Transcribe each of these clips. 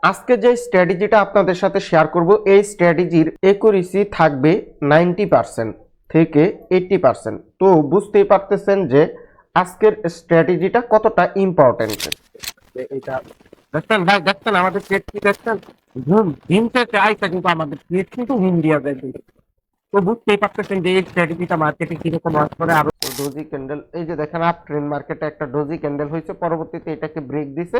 আজকে যে স্ট্র্যাটেজিটা আপনাদের সাথে শেয়ার করব এই স্ট্র্যাটেজির একুরেসি থাকবে 90% থেকে 80%। তো বুঝতেই পারতেছেন যে আজকের স্ট্র্যাটেজিটা কতটা ইম্পর্টেন্ট। এটা দেখছেন ভাই, দেখছেন আমাদের পেট কি দেখছেন, ঘুম ঘুমতে চাইছে কিন্তু আমাদের পেট কিন্তু ইন্ডিয়া দেখবে। তো বুঝতেই পারতেছেন যে এই স্ট্র্যাটেজিটা মার্কেটে কিরকম ওয়ার্ক করে। আরো ডোজি ক্যান্ডেল, এই যে দেখেন আপ ট্রেন্ড মার্কেটে একটা ডোজি ক্যান্ডেল হয়েছে, পরবর্তীতে এটাকে ব্রেক দিছে।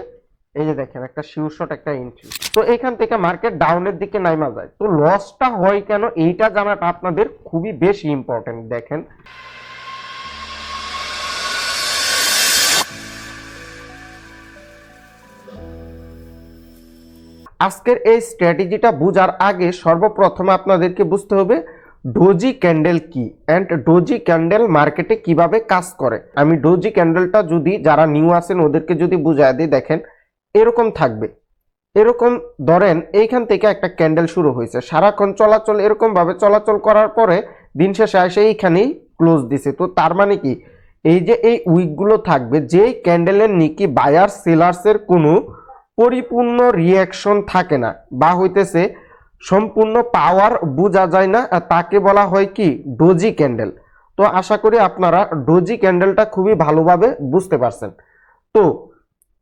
এই যে দেখেন একটা শিওর শট, একটা এন্ট্রি। তো এখান থেকে মার্কেট ডাউনের দিকে নাইমা যায়। তো লসটা হয় কেন এইটা জানাটা আপনাদের খুবই বেশি ইম্পর্টেন্ট। দেখেন আজকের এই স্ট্র্যাটেজিটা বোঝার আগে সর্বপ্রথম আপনাদেরকে বুঝতে হবে ডোজি ক্যান্ডেল কি অ্যান্ড ডোজি ক্যান্ডেল মার্কেটে কিভাবে কাজ করে। আমি ডোজি ক্যান্ডেলটা যদি যারা নিউ আছেন ওদেরকে যদি বুঝাই দিই, দেখেন এরকম থাকবে। এরকম ধরেন এইখান থেকে একটা ক্যান্ডেল শুরু হয়েছে, সারাক্ষণ চলাচল এরকম ভাবে চলাচল করার পরে দিন শেষে এসে এইখানেই ক্লোজ দিছে। তো তার মানে কি, এই যে এই উইকগুলো থাকবে যেই ক্যান্ডেলের নিকি বায়ার সেলার্সের কোনো পরিপূর্ণ রিয়াকশন থাকে না বা হইতেছে সম্পূর্ণ পাওয়ার বোঝা যায় না, তাকে বলা হয় কি ডোজি ক্যান্ডেল। তো আশা করি আপনারা ডোজি ক্যান্ডেলটা খুবই ভালোভাবে বুঝতে পারছেন। তো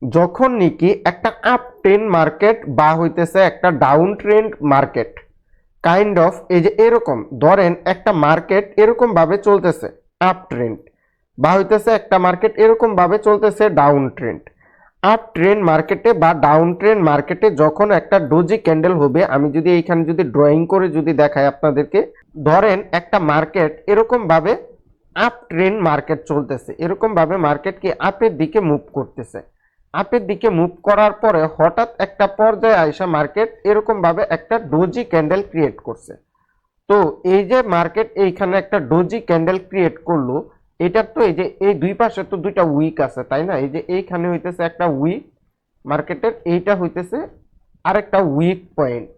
যখন নাকি একটা আপ ট্রেন্ড মার্কেট বা হইতেছে একটা down trend market kind of, এই যে এরকম ধরেন একটা মার্কেট এরকম ভাবে চলতেছে আপ ট্রেন্ড, বা হইতেছে একটা মার্কেট এরকম ভাবে চলতেছে ডাউন ট্রেন্ড। আপ ট্রেন্ড মার্কেটে বা ডাউন ট্রেন্ড মার্কেটে যখন একটা ডোজি ক্যান্ডেল হবে, আমি যদি এইখানে যদি ড্রয়িং করে যদি দেখাই আপনাদেরকে, ধরেন একটা মার্কেট এরকম ভাবে আপ ট্রেন্ড মার্কেট চলতেছে, এরকম ভাবে মার্কেট কি আপের দিকে মুভ করতেছে। আপের দিকে মুভ করার পরে হঠাৎ একটা পর্যায়ে আইসা মার্কেট এরকম ভাবে একটা ডোজি ক্যান্ডেল ক্রিয়েট করছে। তো এই যে মার্কেট এইখানে একটা ডোজি ক্যান্ডেল ক্রিয়েট করলো, এটার তো এই যে এই দুই পাশে তো দুইটা উইক আছে তাই না, এই যে এইখানে হইতেছে একটা উইক মার্কেটের, এইটা হইতেছে আরেকটা উইক পয়েন্ট।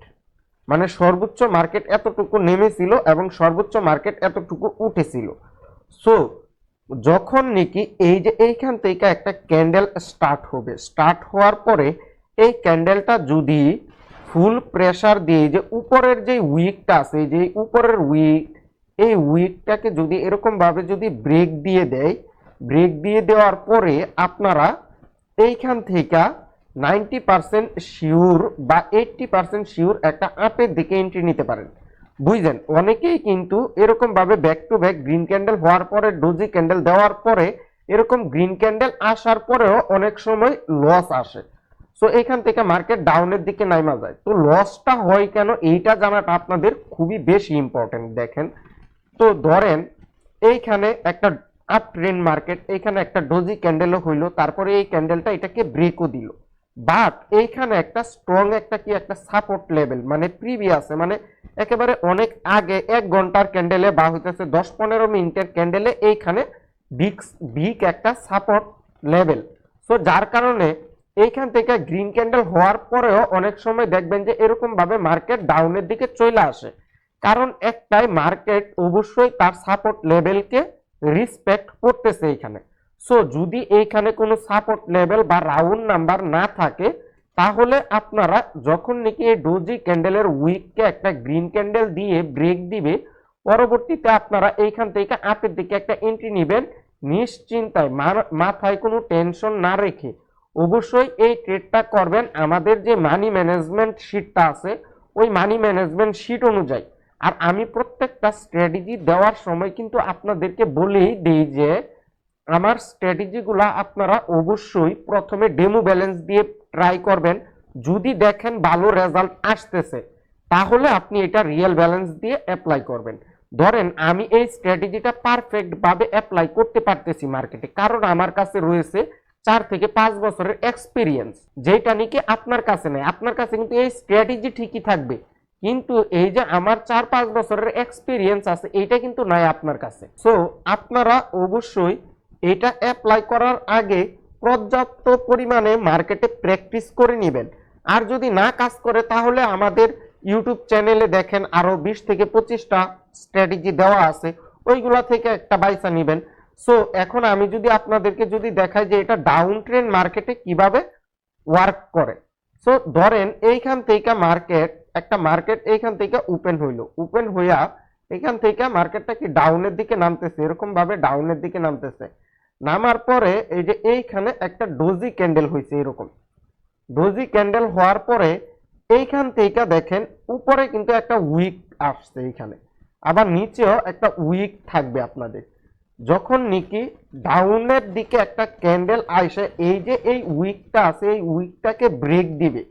মানে সর্বোচ্চ মার্কেট এতটুকু নেমেছিল এবং সর্বোচ্চ মার্কেট এতটুকু উঠেছিল। সো যখন নাকি এই যে এইখান থেকে একটা ক্যান্ডেল স্টার্ট হবে, স্টার্ট হওয়ার পরে এই ক্যান্ডেলটা যদি ফুল প্রেসার দিয়ে যে উপরের যে উইকটা আছে, যে উপরের উইক, এই উইকটাকে যদি এরকম ভাবে যদি ব্রেক দিয়ে দেয়, ব্রেক দিয়ে দেওয়ার পরে আপনারা এইখান থেকে 90% শিওর বা 80% শিওর একটা আপের দিকে এন্ট্রি নিতে পারেন। বুঝলেন, অনেকেই কিন্তু এরকম ভাবে back to back green candle হওয়ার পরে ডোজি ক্যান্ডেল দেওয়ার পরে এরকম গ্রিন ক্যান্ডেল আসার পরেও অনেক সময় লস আসে। সো এখান থেকে মার্কেট ডাউনের দিকে নাইমা যায়। তো লসটা হয় কেন এইটা জানাটা আপনাদের খুবই বেশি ইম্পর্টেন্ট। দেখেন, তো ধরেন এইখানে একটা আপ ট্রেন্ড মার্কেট, এইখানে একটা ডোজি ক্যান্ডেলও হইলো, তারপরে এই ক্যান্ডেলটা এটাকে ব্রেকও দিল, বাট এইখানে একটা স্ট্রং একটা কি একটা সাপোর্ট লেভেল মানে প্রিভিয়াসে মানে একেবারে অনেক আগে 1 ঘন্টার ক্যান্ডেলে বা হইতেছে 10-15 মিনিটের ক্যান্ডেলে এইখানে বিগ বিগ একটা সাপোর্ট লেভেল। সো যার কারণে এইখান থেকে গ্রিন ক্যান্ডেল হওয়ার পরেও অনেক সময় দেখবেন যে এরকম ভাবে মার্কেট ডাউনের দিকে চলে আসে, কারণ একটাই মার্কেট অবশ্যই তার সাপোর্ট লেভেলকে রিসপেক্ট করতেছে এইখানে। সো যদি এইখানে কোনো সাপোর্ট লেভেল বা রাউন্ড নাম্বার না থাকে, তাহলে আপনারা যখন নাকি এই ডোজি ক্যান্ডেলের উইককে একটা গ্রিন ক্যান্ডেল দিয়ে ব্রেক দিবে, পরবর্তীতে আপনারা এইখান থেকে আপের দিকে একটা এন্ট্রি নেবেন নিশ্চিন্তায়, মাথায় কোনো টেনশন না রেখে। অবশ্যই এই ট্রেডটা করবেন আমাদের যে মানি ম্যানেজমেন্ট শিটটা আছে ওই মানি ম্যানেজমেন্ট শিট অনুযায়ী। আর আমি প্রত্যেকটা স্ট্র্যাটেজি দেওয়ার সময় কিন্তু আপনাদেরকে বলেই দিই যে আমার স্ট্র্যাটেজিগুলো আপনারা অবশ্যই প্রথমে ডেমো ব্যালেন্স দিয়ে ট্রাই করবেন। যদি দেখেন ভালো রেজাল্ট আসতেছে তাহলে আপনি এটা রিয়েল ব্যালেন্স দিয়ে অ্যাপ্লাই করবেন। ধরেন আমি এই স্ট্র্যাটেজিটা পারফেক্ট ভাবে অ্যাপ্লাই করতে পারতেছি মার্কেটে, কারণ আমার কাছে রয়েছে 4 থেকে 5 বছরের এক্সপিরিয়েন্স, যেটা নাকি আপনার কাছে নেই। আপনার কাছে কিন্তু এই স্ট্র্যাটেজি ঠিকই থাকবে, কিন্তু এই যে আমার 4-5 বছরের এক্সপিরিয়েন্স আছে এইটা কিন্তু নাই আপনার কাছে। সো আপনারা অবশ্যই এটা অ্যাপ্লাই করার আগে পর্যাপ্ত পরিমাণে মার্কেটে প্র্যাকটিস করে নেবেন। আর যদি না কাজ করে তাহলে আমাদের ইউটিউব চ্যানেলে দেখেন আরো 20 থেকে 25টা স্ট্র্যাটেজি দেওয়া আছে, ওইগুলা থেকে একটা বাইসা নেবেন। সো এখন আমি যদি আপনাদেরকে যদি দেখাই যে এটা ডাউন ট্রেন্ড মার্কেটে কিভাবে ওয়ার্ক করে, সো ধরেন এইখান থেকে একটা মার্কেট এইখান থেকে ওপেন হইলো, ওপেন হইয়া এখান থেকে মার্কেটটা কি ডাউনের দিকে নামতেছে, এরকম ভাবে ডাউনের দিকে নামতেছে। নামার পরে এই যে এইখানে একটা ডোজি ক্যান্ডেল হয়েছে, এরকম ডোজি ক্যান্ডেল হওয়ার পরে এইখান থেকে দেখেন উপরে কিন্তু একটা উইক আসছে এইখানে, আবার নিচেও একটা উইক থাকবে আপনাদের। যখন নাকি ডাউনের দিকে একটা ক্যান্ডেল আসে, এই যে এই উইকটা আছে এই উইকটাকে ব্রেক দিবে।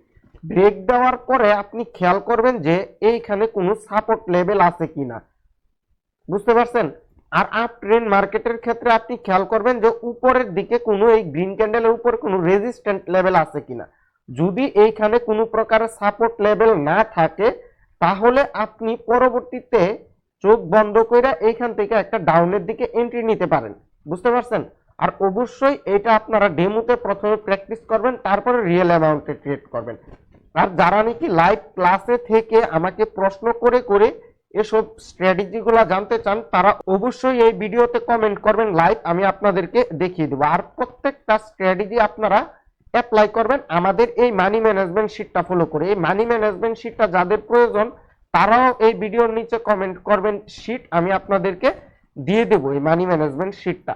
ব্রেক দেওয়ার পরে আপনি খেয়াল করবেন যে এইখানে কোনো সাপোর্ট লেভেল আছে কিনা, বুঝতে পারছেন। আর আপ ট্রেন্ড মার্কেটের ক্ষেত্রে আপনি খেয়াল করবেন যে উপরের দিকে কোনো এই গ্রিন ক্যান্ডেলের উপরে কোনো রেজিস্ট্যান্ট লেভেল আছে কিনা। যদি এইখানে কোনো প্রকারের সাপোর্ট লেভেল না থাকে তাহলে আপনি পরবর্তীতে চোখ বন্ধ করে এইখান থেকে একটা ডাউনের দিকে এন্ট্রি নিতে পারেন, বুঝতে পারছেন। আর অবশ্যই এটা আপনারা ডেমোতে প্রথমে প্র্যাকটিস করবেন, তারপরে রিয়েল অ্যামাউন্টে ট্রেড করবেন। আর যারা নাকি লাইভ ক্লাসে থেকে আমাকে প্রশ্ন করে করে এসব স্ট্র্যাটেজি গুলা জানতে চান তারা অবশ্যই এই ভিডিওতে কমেন্ট করবেন লাইভ, আমি আপনাদেরকে দেখিয়ে দেবো। আর প্রত্যেকটা স্ট্র্যাটেজি আপনারা অ্যাপ্লাই করবেন আমাদের এই মানি ম্যানেজমেন্ট শিটটা ফলো করে। এই মানি ম্যানেজমেন্ট শিটটা যাদের প্রয়োজন তারাও এই ভিডিওর নিচে কমেন্ট করবেন শিট, আমি আপনাদেরকে দিয়ে দেবো এই মানি ম্যানেজমেন্ট শিটটা।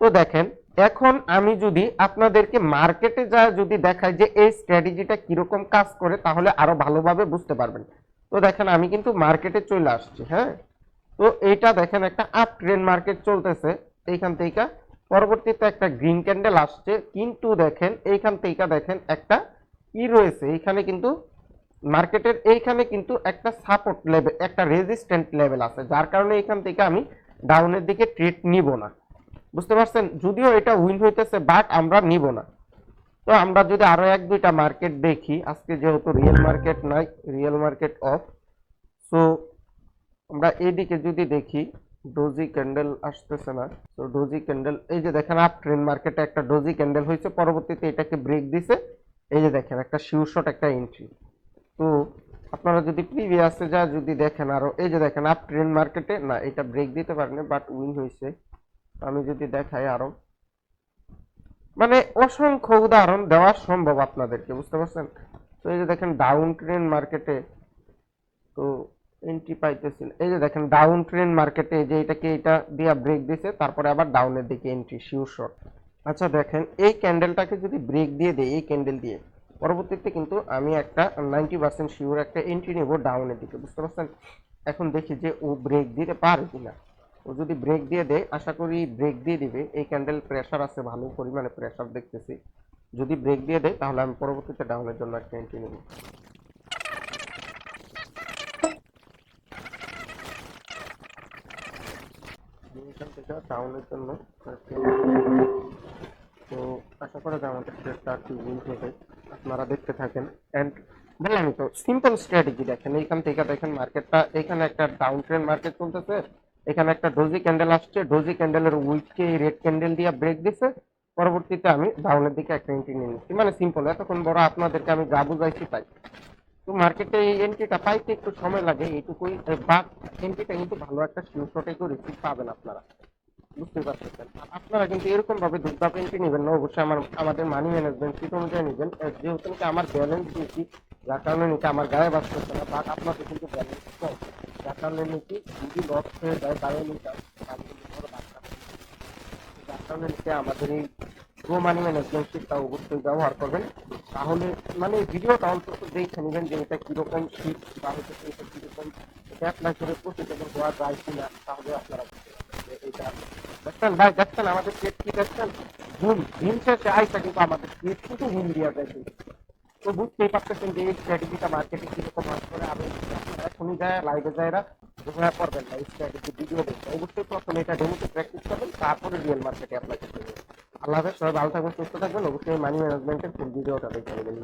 তো দেখেন এখন আমি যদি আপনাদেরকে মার্কেটে যা যদি দেখাই যে এই স্ট্র্যাটেজিটা কিরকম কাজ করে তাহলে আরো ভালোভাবে বুঝতে পারবেন। তো দেখেন আমি কিন্তু মার্কেটে চলে আসছি, হ্যাঁ। তো এইটা দেখেন একটা আপ ট্রেন্ড মার্কেট চলতেছে, এইখান থেকে পরবর্তীতে একটা গ্রিন ক্যান্ডেল আসছে, কিন্তু দেখেন এইখান থেকে দেখেন একটা ই রয়েছে এইখানে, কিন্তু মার্কেটের এইখানে কিন্তু একটা সাপোর্ট লেভেল একটা রেজিস্ট্যান্ট লেভেল আছে, যার কারণে এইখান থেকে আমি ডাউনের দিকে ট্রেড নিব না, বুঝতে পারছেন। যদিও এটা উইন হইতেছে বাট আমরা নিব না। তো আমরা যদি আরো এক দুইটা মার্কেট দেখি, আজকে যেহেতু রিয়েল মার্কেট নাই, রিয়েল মার্কেট অফ, সো আমরা এইদিকে যদি দেখি ডোজি ক্যান্ডেল আসতেছে না। তো ডোজি ক্যান্ডেল এই যে দেখেন আপ ট্রেন্ড মার্কেটে একটা ডোজি ক্যান্ডেল হয়েছে, পরবর্তীতে এটাকে ব্রেক দিছে, এই যে দেখেন একটা শিওর শট একটা এন্ট্রি। তো আপনারা যদি প্রিভিয়াসে যা যদি দেখেন আরো এই যে দেখেন আপ ট্রেন্ড মার্কেটে না এটা ব্রেক দিতে পারেনি বাট উইন হয়েছে। আমি যদি দেখাই আরো মানে অসংখ্য উদাহরণ দেওয়া সম্ভব আপনাদেরকে, বুঝতে পারছেন। তো এই যে দেখেন ডাউন ট্রেন্ড মার্কেটে তো এন্ট্রি পাইতেছিল, এই যে দেখেন ডাউন ট্রেন্ড মার্কেটে যে এটাকে এটা দিয়ে ব্রেক দিছে, তারপরে আবার ডাউনের দিকে এন্ট্রি শিওর শট। আচ্ছা দেখেন এই ক্যান্ডেলটাকে যদি ব্রেক দিয়ে দেয় এই ক্যান্ডেল দিয়ে, পরবর্তীতে কিন্তু আমি একটা 90% শিওর একটা এন্ট্রি নেব ডাউনের দিকে, বুঝতে পারছেন। এখন দেখি যে ও ব্রেক দিতে পারে কিনা। ও যদি ব্রেক দিয়ে দেয় আশা করি ব্রেক দিয়ে দিবে, এই ক্যান্ডেল প্রেসার আছে, ভালো পরিমাণে প্রেসার দেখতেছি। যদি ব্রেক দিয়ে দেয় তাহলে আমি পরবর্তীতে ডাউনের জন্য একটা এন্ট্রি নেব। এখান থেকে ডাউনের জন্য তো আশা করা যায় আমাদের ট্রেডটা একটু উইন হবে, আপনারা দেখতে থাকেন। এন্ড বললাম তো সিম্পল স্ট্র্যাটেজি দেখেন, এইখান থেকে দেখেন মার্কেটটা এখানে একটা ডাউন ট্রেন্ড মার্কেট চলতেছে, এখানে একটা ডোজি ক্যান্ডেল আসছে, ডোজি ক্যান্ডেলের উইককে রেড ক্যান্ডেল দিয়ে ব্রেক দিছে, পরবর্তীতে আমি ডাউনের দিকে একটা এন্ট্রি নিয়ে নিচ্ছি। মানে সিম্পল, এতক্ষণ বড় আপনাদেরকে আমি যা বুঝাইছি তাই। তো মার্কেটে এই এন্ট্রিটা পাইতে একটু সময় লাগে এইটুকুই, বাট এন্ট্রিটা কিন্তু ভালো একটা শিওর শটে করে রিসিভ পাবেন আপনারা, বুঝতে পারতেছেন। আর আপনারা কিন্তু এরকম ভাবে দুর্দাপ এন্ট্রি নেবেন না, অবশ্যই আমাদের মানি ম্যানেজমেন্ট সিট অনুযায়ী নেবেন। যেহেতু নাকি আমার ব্যালেন্স বেশি যার কারণে নাকি আমার গায়ে বাঁচতেছে না, বাট আপনাদের কিন্তু ব্যালেন্স কম যার কারণে নাকি যদি লস হয়ে যায় গায়ে নিতে যার কারণে নাকি আমাদের এই প্রো মানি ম্যানেজমেন্ট সিটটা অবশ্যই ব্যবহার করবেন। তাহলে মানে ভিডিওটা অন্তত দেখে নেবেন যে এটা কিরকম শীত বা হচ্ছে এটা কিরকম, এটা অ্যাপ্লাই করে প্রতিযোগিতা হওয়া যায় কিনা, তাহলে আপনারা এটা দেখছেন ভাই, দেখছেন আমাদের পেট কি দেখছেন ঘুম দিন শেষে আইসা কিন্তু আমাদের পেট কিন্তু ঘুম দিয়া যায়। তো বুঝতেই পারতেছেন যে এই স্ট্র্যাটেজিটা মার্কেটে কিরকম কাজ করে। আমি আপনারা এখনই যায় লাইভে যায়রা ঘোরা করবেন না, এই স্ট্র্যাটেজি ভিডিও দেখবেন, অবশ্যই প্রথমে এটা ডেমোতে প্র্যাকটিস করবেন, তারপরে রিয়েল মার্কেটে অ্যাপ্লাই করতে হবে। আল্লাহ হাফেজ, সবাই ভালো থাকবেন, সুস্থ থাকবেন। অবশ্যই মানি ম্যানেজমেন্টের ফুল ভিডিওটা দেখে নেবেন।